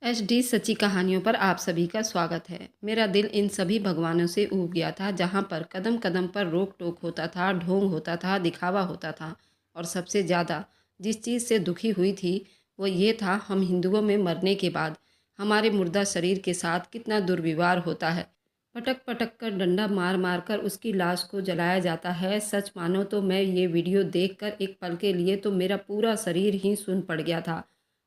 HD सच्ची कहानियों पर आप सभी का स्वागत है। मेरा दिल इन सभी भगवानों से ऊब गया था जहाँ पर कदम कदम पर रोक टोक होता था, ढोंग होता था, दिखावा होता था। और सबसे ज़्यादा जिस चीज़ से दुखी हुई थी वो ये था, हम हिंदुओं में मरने के बाद हमारे मुर्दा शरीर के साथ कितना दुर्व्यवहार होता है। पटक पटक कर, डंडा मार मार कर उसकी लाश को जलाया जाता है। सच मानो तो मैं ये वीडियो देखकर एक पल के लिए तो मेरा पूरा शरीर ही सुन्न पड़ गया था।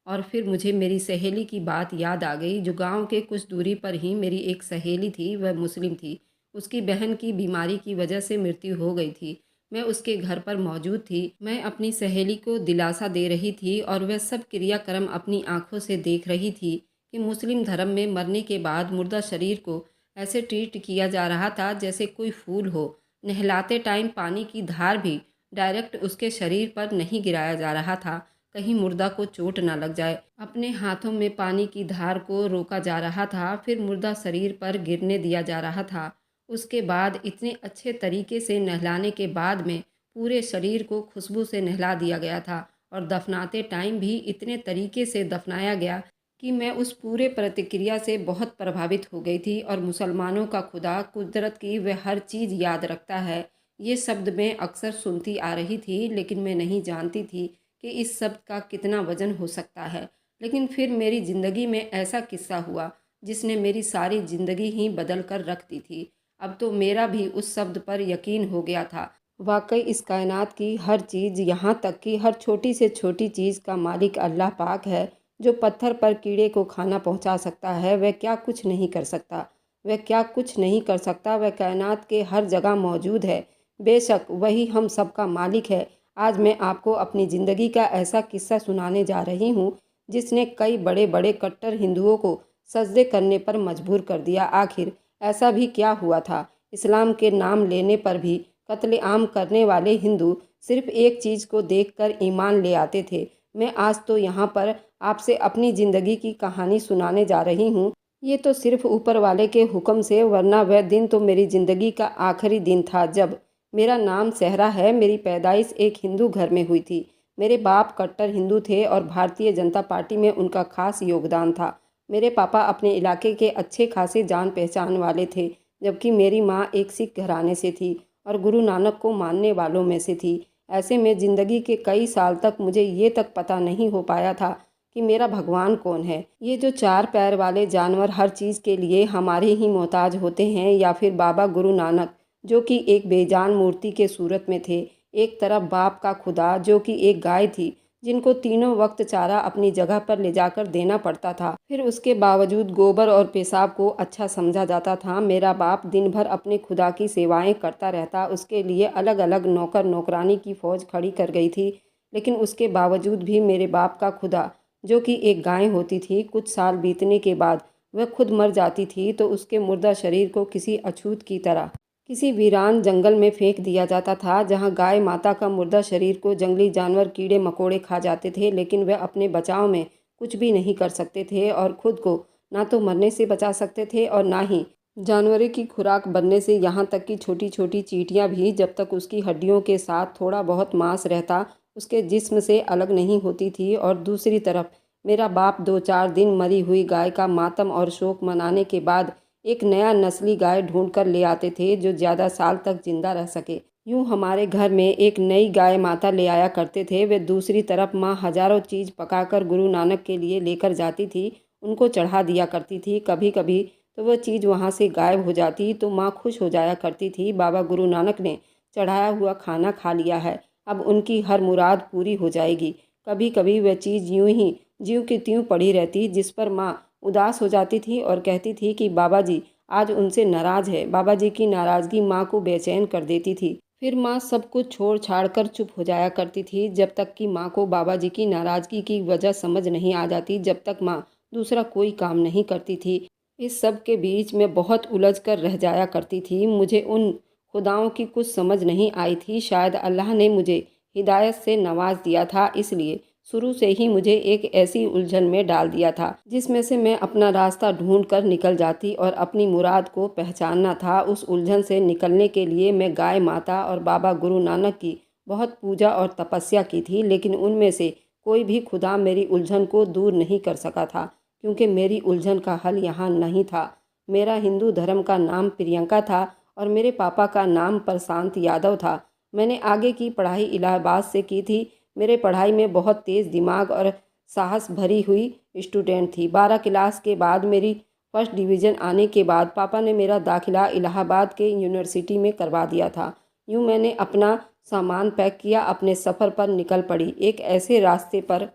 और फिर मुझे मेरी सहेली की बात याद आ गई, जो गांव के कुछ दूरी पर ही मेरी एक सहेली थी। वह मुस्लिम थी। उसकी बहन की बीमारी की वजह से मृत्यु हो गई थी। मैं उसके घर पर मौजूद थी। मैं अपनी सहेली को दिलासा दे रही थी और वह सब क्रियाक्रम अपनी आंखों से देख रही थी कि मुस्लिम धर्म में मरने के बाद मुर्दा शरीर को ऐसे ट्रीट किया जा रहा था जैसे कोई फूल हो। नहलाते टाइम पानी की धार भी डायरेक्ट उसके शरीर पर नहीं गिराया जा रहा था, कहीं मुर्दा को चोट ना लग जाए। अपने हाथों में पानी की धार को रोका जा रहा था, फिर मुर्दा शरीर पर गिरने दिया जा रहा था। उसके बाद इतने अच्छे तरीके से नहलाने के बाद में पूरे शरीर को खुशबू से नहला दिया गया था और दफनाते टाइम भी इतने तरीके से दफनाया गया कि मैं उस पूरे प्रतिक्रिया से बहुत प्रभावित हो गई थी। और मुसलमानों का खुदा कुदरत की वह हर चीज़ याद रखता है, ये शब्द मैं अक्सर सुनती आ रही थी, लेकिन मैं नहीं जानती थी कि इस शब्द का कितना वजन हो सकता है। लेकिन फिर मेरी ज़िंदगी में ऐसा किस्सा हुआ जिसने मेरी सारी ज़िंदगी ही बदल कर रख दी थी। अब तो मेरा भी उस शब्द पर यकीन हो गया था। वाकई इस कायनात की हर चीज़, यहाँ तक कि हर छोटी से छोटी चीज़ का मालिक अल्लाह पाक है। जो पत्थर पर कीड़े को खाना पहुँचा सकता है, वह क्या कुछ नहीं कर सकता। वह क्या कुछ नहीं कर सकता, वह कायनात के हर जगह मौजूद है। बेशक वही हम सबका मालिक है। आज मैं आपको अपनी ज़िंदगी का ऐसा किस्सा सुनाने जा रही हूँ जिसने कई बड़े बड़े कट्टर हिंदुओं को सजदे करने पर मजबूर कर दिया। आखिर ऐसा भी क्या हुआ था? इस्लाम के नाम लेने पर भी कत्लेआम करने वाले हिंदू सिर्फ एक चीज़ को देखकर ईमान ले आते थे। मैं आज तो यहाँ पर आपसे अपनी ज़िंदगी की कहानी सुनाने जा रही हूँ। ये तो सिर्फ ऊपर वाले के हुक्म से, वरना वह दिन तो मेरी ज़िंदगी का आखिरी दिन था। जब मेरा नाम सहरा है, मेरी पैदाइश एक हिंदू घर में हुई थी। मेरे बाप कट्टर हिंदू थे और भारतीय जनता पार्टी में उनका खास योगदान था। मेरे पापा अपने इलाके के अच्छे खासे जान पहचान वाले थे, जबकि मेरी माँ एक सिख घराने से थी और गुरु नानक को मानने वालों में से थी। ऐसे में ज़िंदगी के कई साल तक मुझे ये तक पता नहीं हो पाया था कि मेरा भगवान कौन है। ये जो चार पैर वाले जानवर हर चीज़ के लिए हमारे ही मोहताज होते हैं, या फिर बाबा गुरु नानक जो कि एक बेजान मूर्ति के सूरत में थे। एक तरफ बाप का खुदा जो कि एक गाय थी, जिनको तीनों वक्त चारा अपनी जगह पर ले जाकर देना पड़ता था, फिर उसके बावजूद गोबर और पेशाब को अच्छा समझा जाता था। मेरा बाप दिन भर अपने खुदा की सेवाएं करता रहता। उसके लिए अलग अलग नौकर नौकरानी की फौज खड़ी कर गई थी, लेकिन उसके बावजूद भी मेरे बाप का खुदा जो कि एक गाय होती थी, कुछ साल बीतने के बाद वह खुद मर जाती थी तो उसके मुर्दा शरीर को किसी अछूत की तरह किसी वीरान जंगल में फेंक दिया जाता था, जहां गाय माता का मुर्दा शरीर को जंगली जानवर कीड़े मकोड़े खा जाते थे। लेकिन वह अपने बचाव में कुछ भी नहीं कर सकते थे और खुद को ना तो मरने से बचा सकते थे और ना ही जानवरों की खुराक बनने से। यहाँ तक कि छोटी छोटी चींटियाँ भी जब तक उसकी हड्डियों के साथ थोड़ा बहुत मांस रहता, उसके जिस्म से अलग नहीं होती थी। और दूसरी तरफ मेरा बाप 2-4 दिन मरी हुई गाय का मातम और शोक मनाने के बाद एक नया नस्ली गाय ढूंढ कर ले आते थे जो ज़्यादा साल तक जिंदा रह सके। यूँ हमारे घर में एक नई गाय माता ले आया करते थे। वे दूसरी तरफ माँ हजारों चीज़ पकाकर गुरु नानक के लिए लेकर जाती थी, उनको चढ़ा दिया करती थी। कभी कभी तो वह चीज़ वहाँ से गायब हो जाती तो माँ खुश हो जाया करती थी, बाबा गुरु नानक ने चढ़ाया हुआ खाना खा लिया है, अब उनकी हर मुराद पूरी हो जाएगी। कभी कभी वह चीज़ यूं ही ज्यों की त्यों पड़ी रहती, जिस पर माँ उदास हो जाती थी और कहती थी कि बाबा जी आज उनसे नाराज़ है। बाबा जी की नाराज़गी माँ को बेचैन कर देती थी। फिर माँ सब कुछ छोड़ छाड़ कर चुप हो जाया करती थी, जब तक कि माँ को बाबा जी की नाराज़गी की वजह समझ नहीं आ जाती, जब तक माँ दूसरा कोई काम नहीं करती थी। इस सब के बीच में बहुत उलझ कर रह जाया करती थी। मुझे उन खुदाओं की कुछ समझ नहीं आई थी। शायद अल्लाह ने मुझे हिदायत से नवाज दिया था, इसलिए शुरू से ही मुझे एक ऐसी उलझन में डाल दिया था जिसमें से मैं अपना रास्ता ढूंढ कर निकल जाती और अपनी मुराद को पहचानना था। उस उलझन से निकलने के लिए मैं गाय माता और बाबा गुरु नानक की बहुत पूजा और तपस्या की थी, लेकिन उनमें से कोई भी खुदा मेरी उलझन को दूर नहीं कर सका था, क्योंकि मेरी उलझन का हल यहाँ नहीं था। मेरा हिंदू धर्म का नाम प्रियंका था और मेरे पापा का नाम प्रशांत यादव था। मैंने आगे की पढ़ाई इलाहाबाद से की थी। मेरे पढ़ाई में बहुत तेज़ दिमाग और साहस भरी हुई स्टूडेंट थी। 12 क्लास के बाद मेरी फर्स्ट डिवीज़न आने के बाद पापा ने मेरा दाखिला इलाहाबाद के यूनिवर्सिटी में करवा दिया था। यूँ मैंने अपना सामान पैक किया, अपने सफ़र पर निकल पड़ी, एक ऐसे रास्ते पर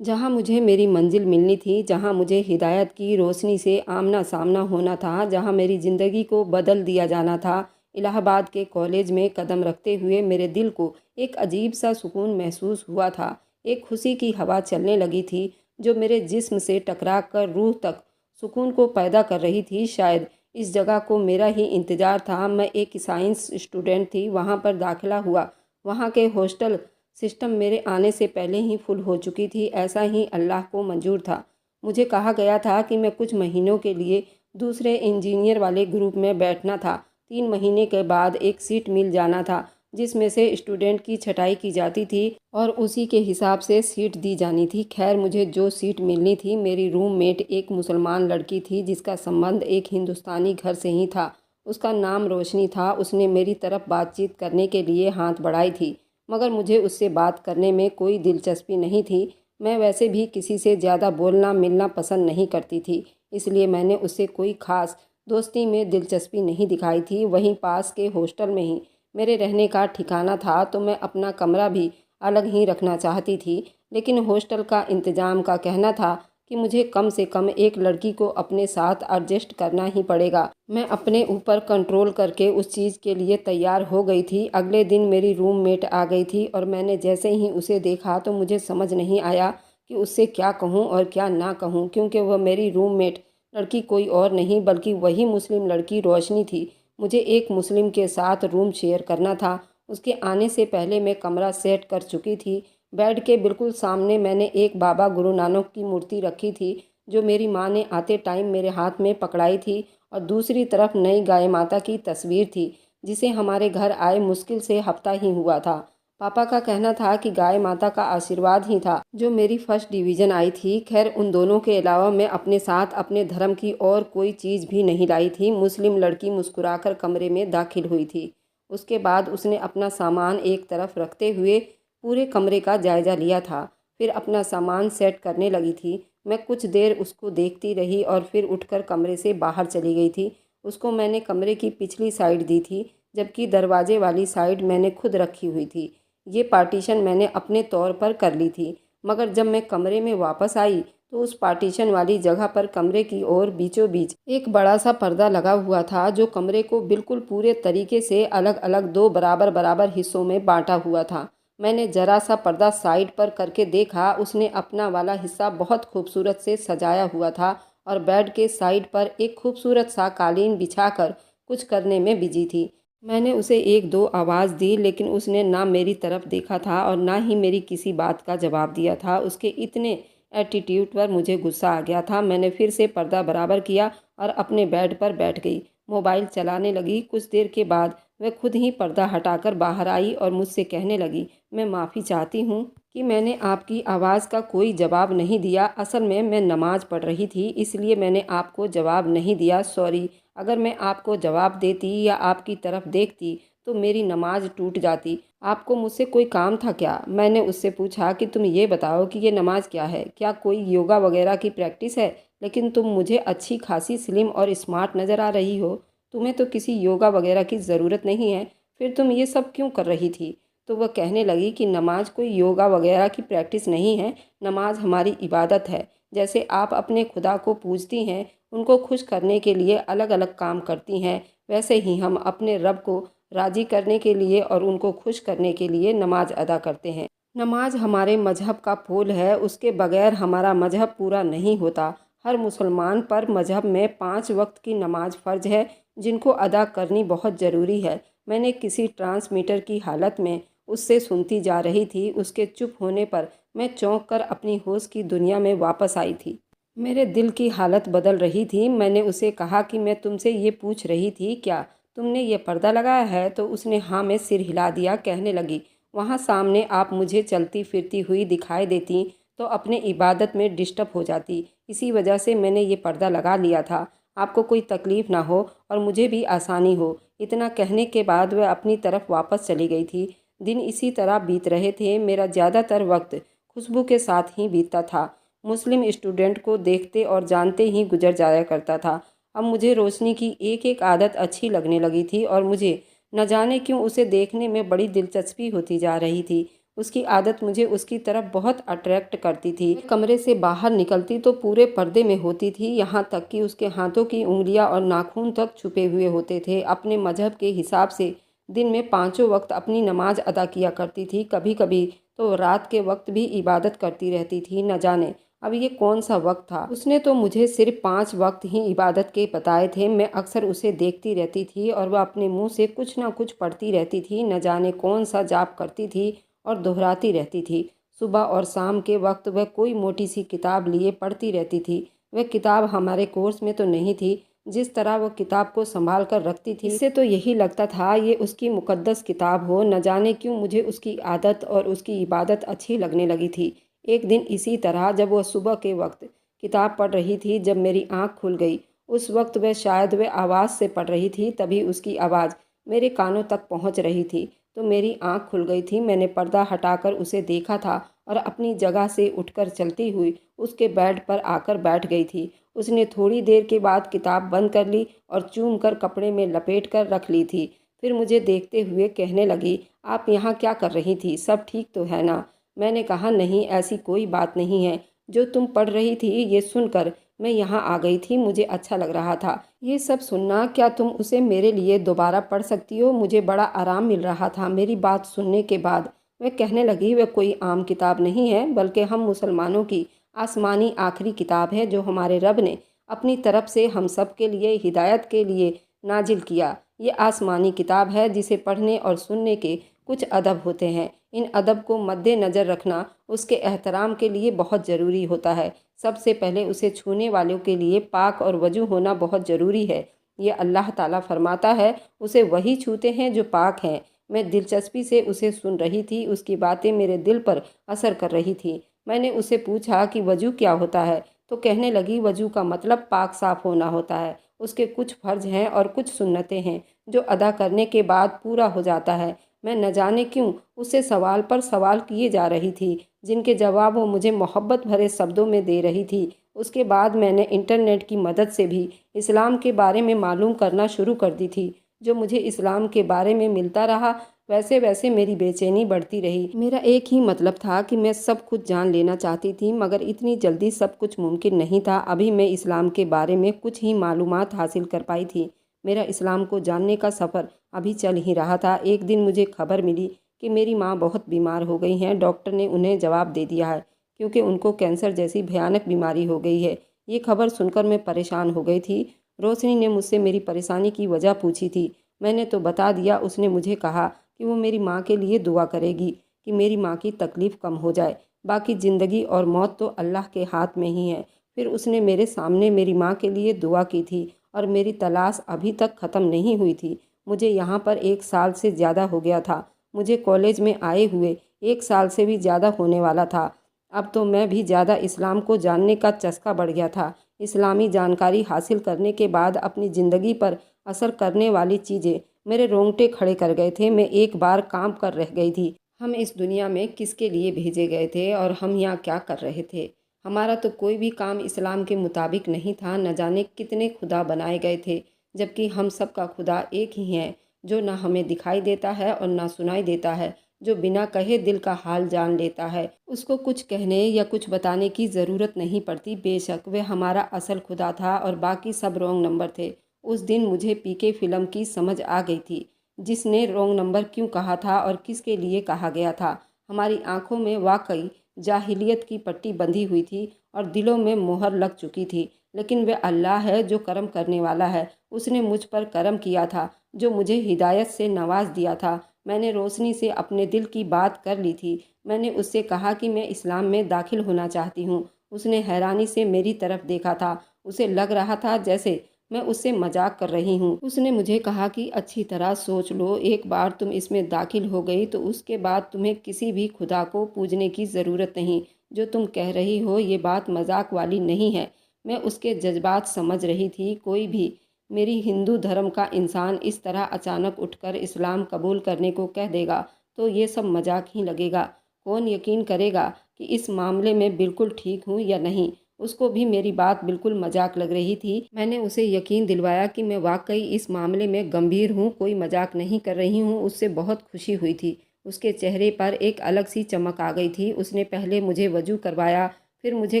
जहाँ मुझे मेरी मंजिल मिलनी थी, जहाँ मुझे हिदायत की रोशनी से आमना सामना होना था, जहाँ मेरी ज़िंदगी को बदल दिया जाना था। इलाहाबाद के कॉलेज में कदम रखते हुए मेरे दिल को एक अजीब सा सुकून महसूस हुआ था। एक खुशी की हवा चलने लगी थी जो मेरे जिस्म से टकरा कर रूह तक सुकून को पैदा कर रही थी। शायद इस जगह को मेरा ही इंतज़ार था। मैं एक साइंस स्टूडेंट थी, वहाँ पर दाखिला हुआ। वहाँ के हॉस्टल सिस्टम मेरे आने से पहले ही फुल हो चुकी थी। ऐसा ही अल्लाह को मंजूर था। मुझे कहा गया था कि मैं कुछ महीनों के लिए दूसरे इंजीनियर वाले ग्रुप में बैठना था। 3 महीने के बाद एक सीट मिल जाना था जिसमें से स्टूडेंट की छँटाई की जाती थी और उसी के हिसाब से सीट दी जानी थी। खैर, मुझे जो सीट मिलनी थी, मेरी रूममेट एक मुसलमान लड़की थी जिसका संबंध एक हिंदुस्तानी घर से ही था। उसका नाम रोशनी था। उसने मेरी तरफ बातचीत करने के लिए हाथ बढ़ाई थी, मगर मुझे उससे बात करने में कोई दिलचस्पी नहीं थी। मैं वैसे भी किसी से ज़्यादा बोलना मिलना पसंद नहीं करती थी, इसलिए मैंने उससे कोई ख़ास दोस्ती में दिलचस्पी नहीं दिखाई थी। वहीं पास के हॉस्टल में ही मेरे रहने का ठिकाना था, तो मैं अपना कमरा भी अलग ही रखना चाहती थी। लेकिन हॉस्टल का इंतज़ाम का कहना था कि मुझे कम से कम एक लड़की को अपने साथ एडजस्ट करना ही पड़ेगा। मैं अपने ऊपर कंट्रोल करके उस चीज़ के लिए तैयार हो गई थी। अगले दिन मेरी रूममेट आ गई थी और मैंने जैसे ही उसे देखा तो मुझे समझ नहीं आया कि उससे क्या कहूँ और क्या ना कहूँ, क्योंकि वह मेरी रूममेट लड़की कोई और नहीं बल्कि वही मुस्लिम लड़की रोशनी थी। मुझे एक मुस्लिम के साथ रूम शेयर करना था। उसके आने से पहले मैं कमरा सेट कर चुकी थी। बेड के बिल्कुल सामने मैंने एक बाबा गुरु नानक की मूर्ति रखी थी जो मेरी माँ ने आते टाइम मेरे हाथ में पकड़ाई थी, और दूसरी तरफ नई गाय माता की तस्वीर थी जिसे हमारे घर आए मुश्किल से हफ्ता ही हुआ था। पापा का कहना था कि गाय माता का आशीर्वाद ही था जो मेरी फर्स्ट डिवीज़न आई थी। खैर, उन दोनों के अलावा मैं अपने साथ अपने धर्म की और कोई चीज़ भी नहीं लाई थी। मुस्लिम लड़की मुस्कुराकर कमरे में दाखिल हुई थी। उसके बाद उसने अपना सामान एक तरफ रखते हुए पूरे कमरे का जायज़ा लिया था। फिर अपना सामान सेट करने लगी थी। मैं कुछ देर उसको देखती रही और फिर उठकर कमरे से बाहर चली गई थी। उसको मैंने कमरे की पिछली साइड दी थी, जबकि दरवाजे वाली साइड मैंने खुद रखी हुई थी। ये पार्टीशन मैंने अपने तौर पर कर ली थी, मगर जब मैं कमरे में वापस आई तो उस पार्टीशन वाली जगह पर कमरे की ओर बीचों बीच एक बड़ा सा पर्दा लगा हुआ था जो कमरे को बिल्कुल पूरे तरीके से अलग अलग 2 बराबर बराबर हिस्सों में बांटा हुआ था। मैंने जरा सा पर्दा साइड पर करके देखा। उसने अपना वाला हिस्सा बहुत खूबसूरत से सजाया हुआ था और बेड के साइड पर एक खूबसूरत सा कालीन बिछाकर कुछ करने में बिजी थी। मैंने उसे एक दो आवाज़ दी, लेकिन उसने ना मेरी तरफ देखा था और ना ही मेरी किसी बात का जवाब दिया था। उसके इतने एटीट्यूड पर मुझे गुस्सा आ गया था। मैंने फिर से पर्दा बराबर किया और अपने बेड पर बैठ गई, मोबाइल चलाने लगी। कुछ देर के बाद वह खुद ही पर्दा हटाकर बाहर आई और मुझसे कहने लगी, मैं माफ़ी चाहती हूँ कि मैंने आपकी आवाज़ का कोई जवाब नहीं दिया। असल में मैं नमाज़ पढ़ रही थी, इसलिए मैंने आपको जवाब नहीं दिया। सॉरी। अगर मैं आपको जवाब देती या आपकी तरफ देखती तो मेरी नमाज टूट जाती। आपको मुझसे कोई काम था क्या? मैंने उससे पूछा कि तुम ये बताओ कि ये नमाज क्या है? क्या कोई योगा वगैरह की प्रैक्टिस है? लेकिन तुम मुझे अच्छी खासी स्लिम और स्मार्ट नज़र आ रही हो। तुम्हें तो किसी योगा वगैरह की ज़रूरत नहीं है, फिर तुम ये सब क्यों कर रही थी? तो वह कहने लगी कि नमाज कोई योगा वगैरह की प्रैक्टिस नहीं है। नमाज हमारी इबादत है। जैसे आप अपने खुदा को पूजती हैं, उनको खुश करने के लिए अलग अलग काम करती हैं, वैसे ही हम अपने रब को राज़ी करने के लिए और उनको खुश करने के लिए नमाज अदा करते हैं। नमाज हमारे मजहब का फूल है, उसके बगैर हमारा मजहब पूरा नहीं होता। हर मुसलमान पर मजहब में 5 वक्त की नमाज फ़र्ज है, जिनको अदा करनी बहुत ज़रूरी है। मैंने किसी ट्रांसमीटर की हालत में उससे सुनती जा रही थी। उसके चुप होने पर मैं चौंक कर अपनी होश की दुनिया में वापस आई थी। मेरे दिल की हालत बदल रही थी। मैंने उसे कहा कि मैं तुमसे ये पूछ रही थी, क्या तुमने ये पर्दा लगाया है? तो उसने हाँ में सिर हिला दिया। कहने लगी, वहाँ सामने आप मुझे चलती फिरती हुई दिखाई देती तो अपने इबादत में डिस्टर्ब हो जाती। इसी वजह से मैंने ये पर्दा लगा लिया था, आपको कोई तकलीफ़ ना हो और मुझे भी आसानी हो। इतना कहने के बाद वह अपनी तरफ वापस चली गई थी। दिन इसी तरह बीत रहे थे। मेरा ज़्यादातर वक्त खुशबू के साथ ही बीतता था। मुस्लिम स्टूडेंट को देखते और जानते ही गुजर जाया करता था। अब मुझे रोशनी की एक एक आदत अच्छी लगने लगी थी और मुझे न जाने क्यों उसे देखने में बड़ी दिलचस्पी होती जा रही थी। उसकी आदत मुझे उसकी तरफ बहुत अट्रैक्ट करती थी। कमरे से बाहर निकलती तो पूरे पर्दे में होती थी, यहाँ तक कि उसके हाथों की उंगलियां और नाखून तक छुपे हुए होते थे। अपने मजहब के हिसाब से दिन में पाँचों वक्त अपनी नमाज अदा किया करती थी। कभी कभी तो रात के वक्त भी इबादत करती रहती थी। न जाने अब ये कौन सा वक्त था। उसने तो मुझे सिर्फ 5 वक्त ही इबादत के बताए थे। मैं अक्सर उसे देखती रहती थी और वह अपने मुंह से कुछ ना कुछ पढ़ती रहती थी। न जाने कौन सा जाप करती थी और दोहराती रहती थी। सुबह और शाम के वक्त वह कोई मोटी सी किताब लिए पढ़ती रहती थी। वह किताब हमारे कोर्स में तो नहीं थी। जिस तरह वह किताब को संभाल कर रखती थी, इससे तो यही लगता था ये उसकी मुकद्दस किताब हो। न जाने क्यों मुझे उसकी आदत और उसकी इबादत अच्छी लगने लगी थी। एक दिन इसी तरह जब वह सुबह के वक्त किताब पढ़ रही थी, जब मेरी आँख खुल गई, उस वक्त वह आवाज़ से पढ़ रही थी। तभी उसकी आवाज़ मेरे कानों तक पहुँच रही थी तो मेरी आँख खुल गई थी। मैंने पर्दा हटाकर उसे देखा था और अपनी जगह से उठकर चलती हुई उसके बेड पर आकर बैठ गई थी। उसने थोड़ी देर के बाद किताब बंद कर ली और चूम कर कपड़े में लपेट कर रख ली थी। फिर मुझे देखते हुए कहने लगी, आप यहाँ क्या कर रही थी? सब ठीक तो है ना? मैंने कहा, नहीं, ऐसी कोई बात नहीं है। जो तुम पढ़ रही थी ये सुनकर मैं यहाँ आ गई थी, मुझे अच्छा लग रहा था ये सब सुनना। क्या तुम उसे मेरे लिए दोबारा पढ़ सकती हो? मुझे बड़ा आराम मिल रहा था। मेरी बात सुनने के बाद वह कहने लगी, वह कोई आम किताब नहीं है, बल्कि हम मुसलमानों की आसमानी आखिरी किताब है जो हमारे रब ने अपनी तरफ से हम सब के लिए हिदायत के लिए नाजिल किया। ये आसमानी किताब है जिसे पढ़ने और सुनने के कुछ अदब होते हैं। इन अदब को मद्देनज़र रखना उसके एहतराम के लिए बहुत ज़रूरी होता है। सबसे पहले उसे छूने वालों के लिए पाक और वजू होना बहुत ज़रूरी है। ये अल्लाह ताला फरमाता है, उसे वही छूते हैं जो पाक हैं। मैं दिलचस्पी से उसे सुन रही थी। उसकी बातें मेरे दिल पर असर कर रही थी। मैंने उसे पूछा कि वजू क्या होता है, तो कहने लगी, वजू का मतलब पाक साफ़ होना होता है। उसके कुछ फ़र्ज हैं और कुछ सुन्नतें हैं जो अदा करने के बाद पूरा हो जाता है। मैं न जाने क्यों उससे सवाल पर सवाल किए जा रही थी, जिनके जवाब वो मुझे मोहब्बत भरे शब्दों में दे रही थी। उसके बाद मैंने इंटरनेट की मदद से भी इस्लाम के बारे में मालूम करना शुरू कर दी थी। जो मुझे इस्लाम के बारे में मिलता रहा, वैसे वैसे मेरी बेचैनी बढ़ती रही। मेरा एक ही मतलब था कि मैं सब कुछ जान लेना चाहती थी, मगर इतनी जल्दी सब कुछ मुमकिन नहीं था। अभी मैं इस्लाम के बारे में कुछ ही मालूमात हासिल कर पाई थी। मेरा इस्लाम को जानने का सफ़र अभी चल ही रहा था। एक दिन मुझे खबर मिली कि मेरी माँ बहुत बीमार हो गई हैं। डॉक्टर ने उन्हें जवाब दे दिया है क्योंकि उनको कैंसर जैसी भयानक बीमारी हो गई है। ये खबर सुनकर मैं परेशान हो गई थी। रोशनी ने मुझसे मेरी परेशानी की वजह पूछी थी। मैंने तो बता दिया। उसने मुझे कहा कि वो मेरी माँ के लिए दुआ करेगी कि मेरी माँ की तकलीफ़ कम हो जाए। बाकी ज़िंदगी और मौत तो अल्लाह के हाथ में ही है। फिर उसने मेरे सामने मेरी माँ के लिए दुआ की थी और मेरी तलाश अभी तक ख़त्म नहीं हुई थी। मुझे यहाँ पर 1 साल से ज़्यादा हो गया था। मुझे कॉलेज में आए हुए 1 साल से भी ज़्यादा होने वाला था। अब तो मैं भी ज़्यादा इस्लाम को जानने का चस्का बढ़ गया था। इस्लामी जानकारी हासिल करने के बाद अपनी ज़िंदगी पर असर करने वाली चीज़ें मेरे रोंगटे खड़े कर गए थे। मैं एक बार काम कर रह गई थी। हम इस दुनिया में किसके लिए भेजे गए थे और हम यहाँ क्या कर रहे थे? हमारा तो कोई भी काम इस्लाम के मुताबिक नहीं था। न जाने कितने खुदा बनाए गए थे, जबकि हम सब का खुदा एक ही है, जो ना हमें दिखाई देता है और ना सुनाई देता है, जो बिना कहे दिल का हाल जान लेता है। उसको कुछ कहने या कुछ बताने की ज़रूरत नहीं पड़ती। बेशक वह हमारा असल खुदा था और बाकी सब रॉन्ग नंबर थे। उस दिन मुझे पीके फ़िल्म की समझ आ गई थी। जिसने रॉन्ग नंबर क्यों कहा था और किसके लिए कहा गया था। हमारी आंखों में वाकई जाहिलियत की पट्टी बंधी हुई थी और दिलों में मोहर लग चुकी थी। लेकिन वह अल्लाह है जो करम करने वाला है। उसने मुझ पर करम किया था, जो मुझे हिदायत से नवाज दिया था। मैंने रोशनी से अपने दिल की बात कर ली थी। मैंने उससे कहा कि मैं इस्लाम में दाखिल होना चाहती हूँ। उसने हैरानी से मेरी तरफ देखा था। उसे लग रहा था जैसे मैं उससे मजाक कर रही हूँ। उसने मुझे कहा कि अच्छी तरह सोच लो, एक बार तुम इसमें दाखिल हो गई तो उसके बाद तुम्हें किसी भी खुदा को पूजने की ज़रूरत नहीं। जो तुम कह रही हो ये बात मजाक वाली नहीं है। मैं उसके जज्बात समझ रही थी। कोई भी मेरी हिंदू धर्म का इंसान इस तरह अचानक उठकर इस्लाम कबूल करने को कह देगा तो ये सब मजाक ही लगेगा। कौन यकीन करेगा कि इस मामले में बिल्कुल ठीक हूँ या नहीं। उसको भी मेरी बात बिल्कुल मजाक लग रही थी। मैंने उसे यकीन दिलवाया कि मैं वाकई इस मामले में गंभीर हूँ, कोई मजाक नहीं कर रही हूँ। उससे बहुत खुशी हुई थी। उसके चेहरे पर एक अलग सी चमक आ गई थी। उसने पहले मुझे वजू करवाया, फिर मुझे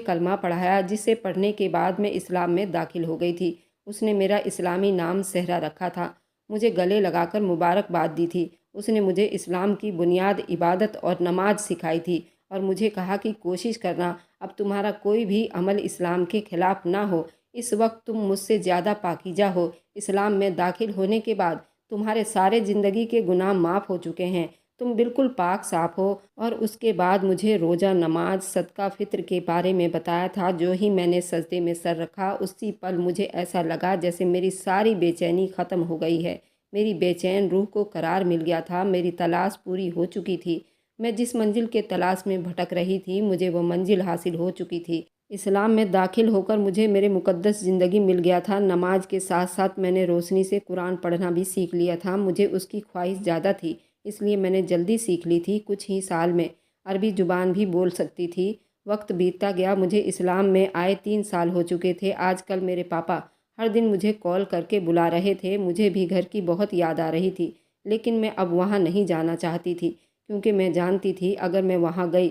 कलमा पढ़ाया, जिसे पढ़ने के बाद मैं इस्लाम में दाखिल हो गई थी। उसने मेरा इस्लामी नाम सहरा रखा था। मुझे गले लगाकर मुबारकबाद दी थी। उसने मुझे इस्लाम की बुनियाद इबादत और नमाज सिखाई थी और मुझे कहा कि कोशिश करना अब तुम्हारा कोई भी अमल इस्लाम के खिलाफ ना हो। इस वक्त तुम मुझसे ज़्यादा पाकीज़ा हो। इस्लाम में दाखिल होने के बाद तुम्हारे सारे ज़िंदगी के गुनाह माफ़ हो चुके हैं। तुम बिल्कुल पाक साफ़ हो। और उसके बाद मुझे रोज़ा, नमाज, सदका फ़ित्र के बारे में बताया था। जो ही मैंने सजदे में सर रखा उसी पल मुझे ऐसा लगा जैसे मेरी सारी बेचैनी ख़त्म हो गई है। मेरी बेचैन रूह को करार मिल गया था। मेरी तलाश पूरी हो चुकी थी। मैं जिस मंजिल के तलाश में भटक रही थी मुझे वो मंजिल हासिल हो चुकी थी। इस्लाम में दाखिल होकर मुझे मेरे मुक़द्दस ज़िंदगी मिल गया था। नमाज के साथ साथ मैंने रोशनी से कुरान पढ़ना भी सीख लिया था। मुझे उसकी ख्वाहिश ज़्यादा थी, इसलिए मैंने जल्दी सीख ली थी। कुछ ही साल में अरबी ज़ुबान भी बोल सकती थी। वक्त बीतता गया। मुझे इस्लाम में आए 3 साल हो चुके थे। आजकल मेरे पापा हर दिन मुझे कॉल करके बुला रहे थे। मुझे भी घर की बहुत याद आ रही थी, लेकिन मैं अब वहाँ नहीं जाना चाहती थी, क्योंकि मैं जानती थी अगर मैं वहाँ गई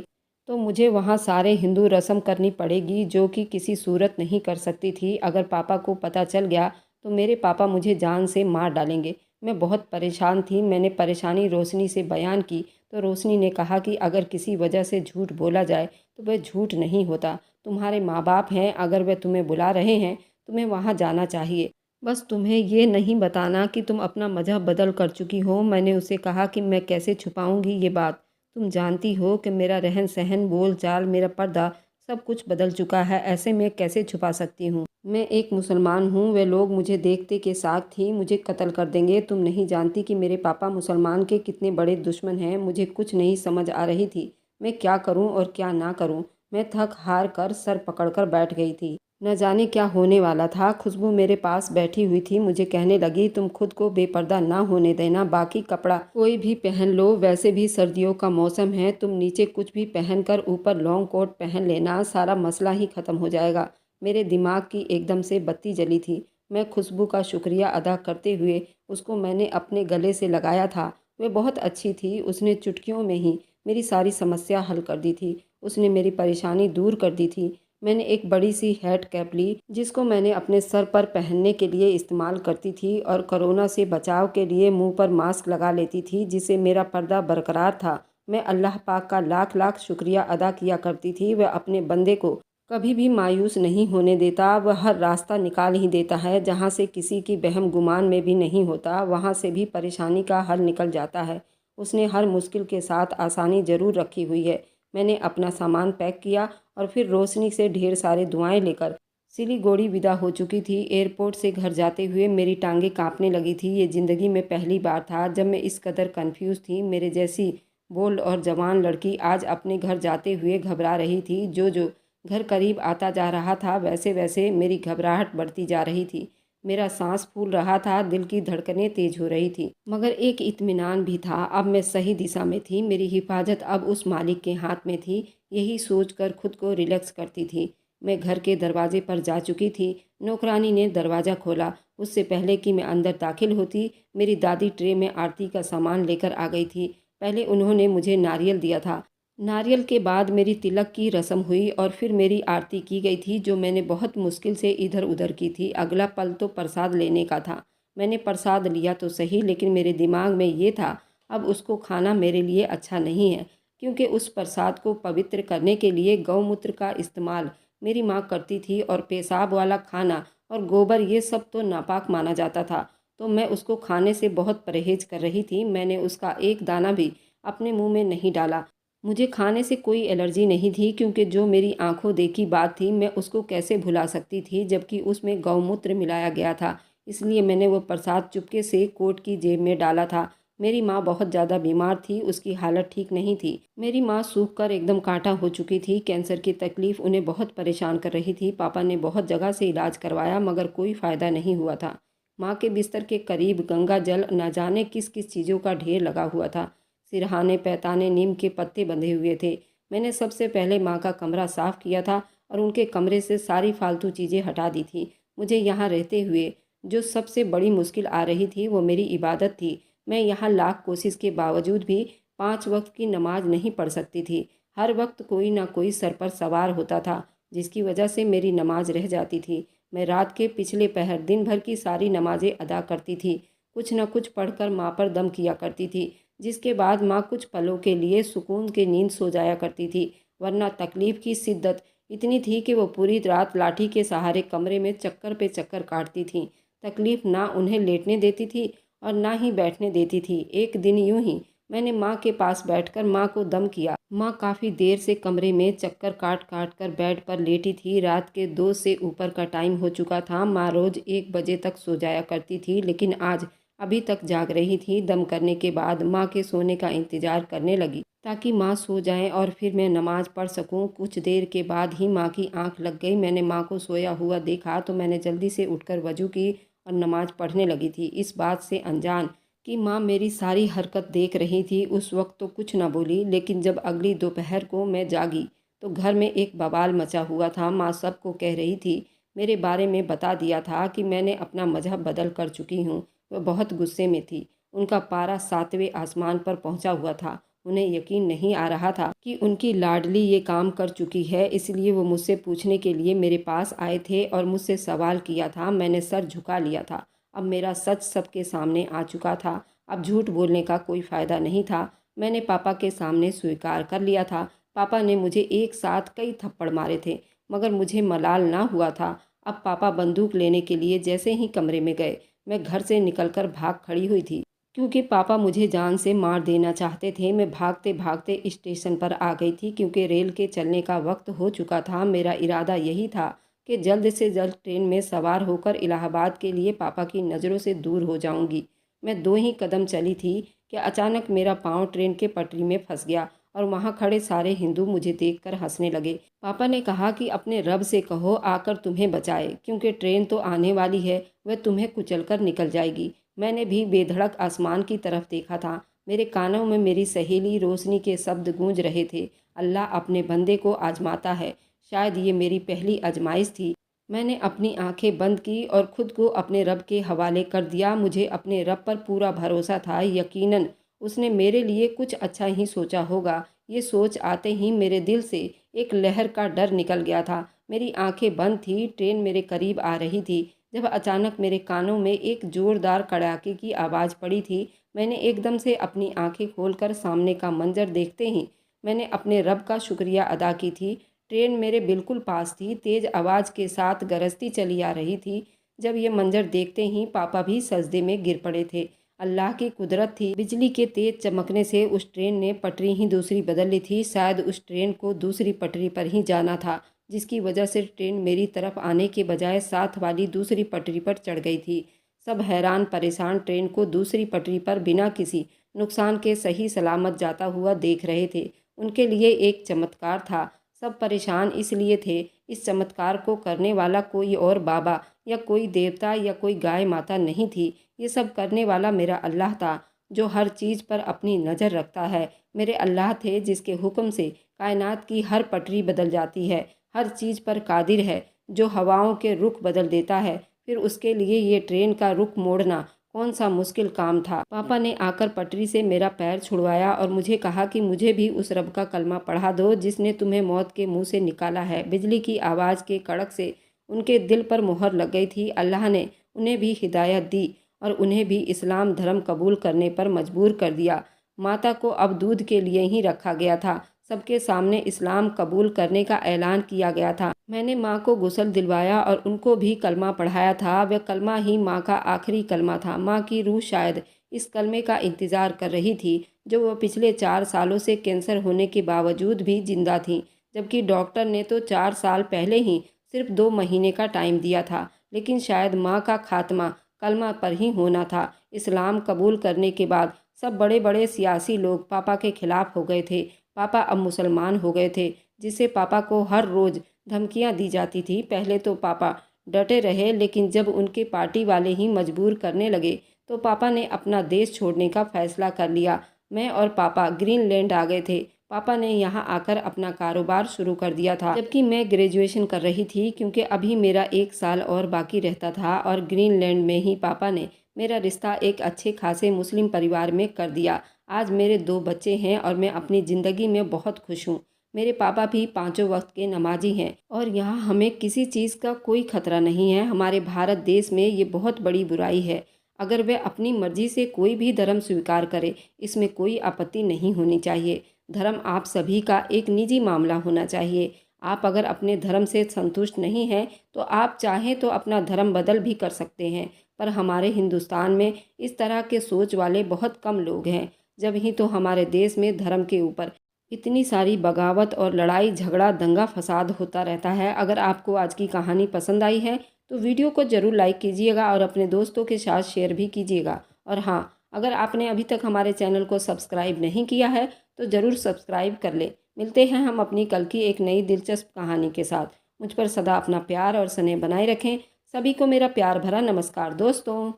तो मुझे वहाँ सारे हिंदू रस्म करनी पड़ेगी, जो कि किसी सूरत नहीं कर सकती थी। अगर पापा को पता चल गया तो मेरे पापा मुझे जान से मार डालेंगे। मैं बहुत परेशान थी। मैंने परेशानी रोशनी से बयान की तो रोशनी ने कहा कि अगर किसी वजह से झूठ बोला जाए तो वह झूठ नहीं होता। तुम्हारे माँ बाप हैं, अगर वह तुम्हें बुला रहे हैं तुम्हें वहाँ जाना चाहिए। बस तुम्हें ये नहीं बताना कि तुम अपना मज़हब बदल कर चुकी हो। मैंने उसे कहा कि मैं कैसे छुपाऊंगी ये बात। तुम जानती हो कि मेरा रहन सहन, बोल चाल, मेरा पर्दा सब कुछ बदल चुका है। ऐसे में कैसे छुपा सकती हूँ। मैं एक मुसलमान हूँ। वे लोग मुझे देखते के साथ थी मुझे कत्ल कर देंगे। तुम नहीं जानती कि मेरे पापा मुसलमान के कितने बड़े दुश्मन हैं। मुझे कुछ नहीं समझ आ रही थी मैं क्या करूँ और क्या ना करूँ। मैं थक हार कर सर पकड़कर बैठ गई थी। न जाने क्या होने वाला था। खुशबू मेरे पास बैठी हुई थी। मुझे कहने लगी, तुम खुद को बेपर्दा ना होने देना, बाकी कपड़ा कोई भी पहन लो, वैसे भी सर्दियों का मौसम है। तुम नीचे कुछ भी पहनकर ऊपर लॉन्ग कोट पहन लेना, सारा मसला ही ख़त्म हो जाएगा। मेरे दिमाग की एकदम से बत्ती जली थी। मैं खुशबू का शुक्रिया अदा करते हुए उसको मैंने अपने गले से लगाया था। वह बहुत अच्छी थी। उसने चुटकियों में ही मेरी सारी समस्या हल कर दी थी। उसने मेरी परेशानी दूर कर दी थी। मैंने एक बड़ी सी हेड कैप ली, जिसको मैंने अपने सर पर पहनने के लिए इस्तेमाल करती थी और कोरोना से बचाव के लिए मुंह पर मास्क लगा लेती थी, जिससे मेरा पर्दा बरकरार था। मैं अल्लाह पाक का लाख लाख शुक्रिया अदा किया करती थी। वह अपने बंदे को कभी भी मायूस नहीं होने देता। वह हर रास्ता निकाल ही देता है। जहाँ से किसी की बहम गुमान में भी नहीं होता, वहाँ से भी परेशानी का हल निकल जाता है। उसने हर मुश्किल के साथ आसानी ज़रूर रखी हुई है। मैंने अपना सामान पैक किया और फिर रोशनी से ढेर सारे दुआएं लेकर सिलीगुड़ी विदा हो चुकी थी। एयरपोर्ट से घर जाते हुए मेरी टांगें कांपने लगी थी। ये ज़िंदगी में पहली बार था जब मैं इस कदर कंफ्यूज थी। मेरे जैसी बोल्ड और जवान लड़की आज अपने घर जाते हुए घबरा रही थी। जो जो घर करीब आता जा रहा था वैसे वैसे मेरी घबराहट बढ़ती जा रही थी। मेरा सांस फूल रहा था, दिल की धड़कनें तेज हो रही थी, मगर एक इत्मीनान भी था। अब मैं सही दिशा में थी। मेरी हिफाजत अब उस मालिक के हाथ में थी। यही सोचकर खुद को रिलैक्स करती थी। मैं घर के दरवाजे पर जा चुकी थी। नौकरानी ने दरवाज़ा खोला। उससे पहले कि मैं अंदर दाखिल होती मेरी दादी ट्रे में आरती का सामान लेकर आ गई थी। पहले उन्होंने मुझे नारियल दिया था। नारियल के बाद मेरी तिलक की रस्म हुई और फिर मेरी आरती की गई थी, जो मैंने बहुत मुश्किल से इधर उधर की थी। अगला पल तो प्रसाद लेने का था। मैंने प्रसाद लिया तो सही, लेकिन मेरे दिमाग में ये था अब उसको खाना मेरे लिए अच्छा नहीं है, क्योंकि उस प्रसाद को पवित्र करने के लिए गौमूत्र का इस्तेमाल मेरी माँ करती थी और पेशाब वाला खाना और गोबर ये सब तो नापाक माना जाता था। तो मैं उसको खाने से बहुत परहेज कर रही थी। मैंने उसका एक दाना भी अपने मुंह में नहीं डाला। मुझे खाने से कोई एलर्जी नहीं थी, क्योंकि जो मेरी आंखों देखी बात थी मैं उसको कैसे भुला सकती थी, जबकि उसमें गौमूत्र मिलाया गया था। इसलिए मैंने वो प्रसाद चुपके से कोट की जेब में डाला था। मेरी माँ बहुत ज़्यादा बीमार थी, उसकी हालत ठीक नहीं थी। मेरी माँ सूख कर एकदम कांटा हो चुकी थी। कैंसर की तकलीफ़ उन्हें बहुत परेशान कर रही थी। पापा ने बहुत जगह से इलाज करवाया मगर कोई फ़ायदा नहीं हुआ था। माँ के बिस्तर के करीब गंगा जल न जाने किस किस चीज़ों का ढेर लगा हुआ था। सिरहाने पैताने नीम के पत्ते बंधे हुए थे। मैंने सबसे पहले माँ का कमरा साफ़ किया था और उनके कमरे से सारी फालतू चीज़ें हटा दी थी। मुझे यहाँ रहते हुए जो सबसे बड़ी मुश्किल आ रही थी वो मेरी इबादत थी। मैं यहाँ लाख कोशिश के बावजूद भी 5 वक्त की नमाज नहीं पढ़ सकती थी। हर वक्त कोई ना कोई सर पर सवार होता था जिसकी वजह से मेरी नमाज रह जाती थी। मैं रात के पिछले पहर दिन भर की सारी नमाजें अदा करती थी। कुछ न कुछ पढ़कर माँ पर दम किया करती थी, जिसके बाद माँ कुछ पलों के लिए सुकून की नींद सो जाया करती थी। वरना तकलीफ़ की शिद्दत इतनी थी कि वो पूरी रात लाठी के सहारे कमरे में चक्कर पे चक्कर काटती थीं। तकलीफ़ ना उन्हें लेटने देती थी और ना ही बैठने देती थी। एक दिन यूं ही मैंने माँ के पास बैठकर माँ को दम किया। माँ काफ़ी देर से कमरे में चक्कर काट काट कर बेड पर लेटी थी। रात के 2 से ऊपर का टाइम हो चुका था। माँ रोज़ 1 बजे तक सो जाया करती थी, लेकिन आज अभी तक जाग रही थी। दम करने के बाद माँ के सोने का इंतज़ार करने लगी ताकि माँ सो जाएं और फिर मैं नमाज़ पढ़ सकूं। कुछ देर के बाद ही माँ की आंख लग गई। मैंने माँ को सोया हुआ देखा तो मैंने जल्दी से उठकर वज़ू की और नमाज़ पढ़ने लगी थी। इस बात से अनजान कि माँ मेरी सारी हरकत देख रही थी। उस वक्त तो कुछ ना बोली, लेकिन जब अगली दोपहर को मैं जागी तो घर में एक बवाल मचा हुआ था। माँ सबको कह रही थी, मेरे बारे में बता दिया था कि मैंने अपना मजहब बदल कर चुकी हूँ। वह बहुत गुस्से में थी। उनका पारा 7वें आसमान पर पहुँचा हुआ था। उन्हें यकीन नहीं आ रहा था कि उनकी लाडली ये काम कर चुकी है। इसलिए वो मुझसे पूछने के लिए मेरे पास आए थे और मुझसे सवाल किया था। मैंने सर झुका लिया था। अब मेरा सच सबके सामने आ चुका था। अब झूठ बोलने का कोई फ़ायदा नहीं था। मैंने पापा के सामने स्वीकार कर लिया था। पापा ने मुझे एक साथ कई थप्पड़ मारे थे, मगर मुझे मलाल ना हुआ था। अब पापा बंदूक लेने के लिए जैसे ही कमरे में गए, मैं घर से निकलकर भाग खड़ी हुई थी, क्योंकि पापा मुझे जान से मार देना चाहते थे। मैं भागते भागते स्टेशन पर आ गई थी, क्योंकि रेल के चलने का वक्त हो चुका था। मेरा इरादा यही था कि जल्द से जल्द ट्रेन में सवार होकर इलाहाबाद के लिए पापा की नज़रों से दूर हो जाऊंगी। मैं 2 ही कदम चली थी कि अचानक मेरा पाँव ट्रेन के पटरी में फंस गया और वहाँ खड़े सारे हिंदू मुझे देखकर हंसने लगे। पापा ने कहा कि अपने रब से कहो आकर तुम्हें बचाए, क्योंकि ट्रेन तो आने वाली है, वह तुम्हें कुचलकर निकल जाएगी। मैंने भी बेधड़क आसमान की तरफ देखा था। मेरे कानों में मेरी सहेली रोशनी के शब्द गूंज रहे थे, अल्लाह अपने बंदे को आजमाता है। शायद ये मेरी पहली आजमाइश थी। मैंने अपनी आंखें बंद की और खुद को अपने रब के हवाले कर दिया। मुझे अपने रब पर पूरा भरोसा था। यकीनन उसने मेरे लिए कुछ अच्छा ही सोचा होगा। ये सोच आते ही मेरे दिल से एक लहर का डर निकल गया था। मेरी आंखें बंद थी। ट्रेन मेरे करीब आ रही थी जब अचानक मेरे कानों में एक ज़ोरदार कड़ाके की आवाज़ पड़ी थी। मैंने एकदम से अपनी आंखें खोलकर सामने का मंजर देखते ही मैंने अपने रब का शुक्रिया अदा की थी। ट्रेन मेरे बिल्कुल पास थी, तेज़ आवाज़ के साथ गरजती चली आ रही थी। जब ये मंजर देखते ही पापा भी सजदे में गिर पड़े थे। अल्लाह की कुदरत थी। बिजली के तेज चमकने से उस ट्रेन ने पटरी ही दूसरी बदल ली थी। शायद उस ट्रेन को दूसरी पटरी पर ही जाना था, जिसकी वजह से ट्रेन मेरी तरफ आने के बजाय साथ वाली दूसरी पटरी पर चढ़ गई थी। सब हैरान परेशान ट्रेन को दूसरी पटरी पर बिना किसी नुकसान के सही सलामत जाता हुआ देख रहे थे। उनके लिए एक चमत्कार था। सब परेशान इसलिए थे, इस चमत्कार को करने वाला कोई और बाबा या कोई देवता या कोई गाय माता नहीं थी। ये सब करने वाला मेरा अल्लाह था, जो हर चीज़ पर अपनी नज़र रखता है। मेरे अल्लाह थे जिसके हुक्म से कायनात की हर पटरी बदल जाती है, हर चीज़ पर कादिर है, जो हवाओं के रुख बदल देता है। फिर उसके लिए ये ट्रेन का रुख मोड़ना कौन सा मुश्किल काम था। पापा ने आकर पटरी से मेरा पैर छुड़वाया और मुझे कहा कि मुझे भी उस रब का कलमा पढ़ा दो जिसने तुम्हें मौत के मुंह से निकाला है। बिजली की आवाज़ के कड़क से उनके दिल पर मुहर लग गई थी। अल्लाह ने उन्हें भी हिदायत दी और उन्हें भी इस्लाम धर्म कबूल करने पर मजबूर कर दिया। माता को अब दूध के लिए ही रखा गया था। सबके सामने इस्लाम कबूल करने का ऐलान किया गया था। मैंने माँ को गुस्ल दिलवाया और उनको भी कलमा पढ़ाया था। वह कलमा ही माँ का आखिरी कलमा था। माँ की रूह शायद इस कलमे का इंतज़ार कर रही थी, जो वह पिछले 4 सालों से कैंसर होने के बावजूद भी जिंदा थी, जबकि डॉक्टर ने तो 4 साल पहले ही सिर्फ 2 महीने का टाइम दिया था। लेकिन शायद माँ का खात्मा कलमा पर ही होना था। इस्लाम कबूल करने के बाद सब बड़े बड़े सियासी लोग पापा के खिलाफ हो गए थे। पापा अब मुसलमान हो गए थे, जिससे पापा को हर रोज़ धमकियां दी जाती थी। पहले तो पापा डटे रहे, लेकिन जब उनके पार्टी वाले ही मजबूर करने लगे तो पापा ने अपना देश छोड़ने का फैसला कर लिया। मैं और पापा ग्रीनलैंड आ गए थे। पापा ने यहाँ आकर अपना कारोबार शुरू कर दिया था, जबकि मैं ग्रेजुएशन कर रही थी, क्योंकि अभी मेरा 1 साल और बाकी रहता था। और ग्रीनलैंड में ही पापा ने मेरा रिश्ता एक अच्छे खासे मुस्लिम परिवार में कर दिया। आज मेरे 2 बच्चे हैं और मैं अपनी ज़िंदगी में बहुत खुश हूँ। मेरे पापा भी 5 वक्त के नमाजी हैं और यहाँ हमें किसी चीज़ का कोई खतरा नहीं है। हमारे भारत देश में ये बहुत बड़ी बुराई है। अगर वह अपनी मर्जी से कोई भी धर्म स्वीकार करे, इसमें कोई आपत्ति नहीं होनी चाहिए। धर्म आप सभी का एक निजी मामला होना चाहिए। आप अगर अपने धर्म से संतुष्ट नहीं हैं तो आप चाहें तो अपना धर्म बदल भी कर सकते हैं, पर हमारे हिंदुस्तान में इस तरह के सोच वाले बहुत कम लोग हैं। जब ही तो हमारे देश में धर्म के ऊपर इतनी सारी बगावत और लड़ाई झगड़ा दंगा फसाद होता रहता है। अगर आपको आज की कहानी पसंद आई है तो वीडियो को ज़रूर लाइक कीजिएगा और अपने दोस्तों के साथ शेयर भी कीजिएगा। और हाँ, अगर आपने अभी तक हमारे चैनल को सब्सक्राइब नहीं किया है तो ज़रूर सब्सक्राइब कर ले। मिलते हैं हम अपनी कल की एक नई दिलचस्प कहानी के साथ। मुझ पर सदा अपना प्यार और स्नेह बनाए रखें। सभी को मेरा प्यार भरा नमस्कार दोस्तों।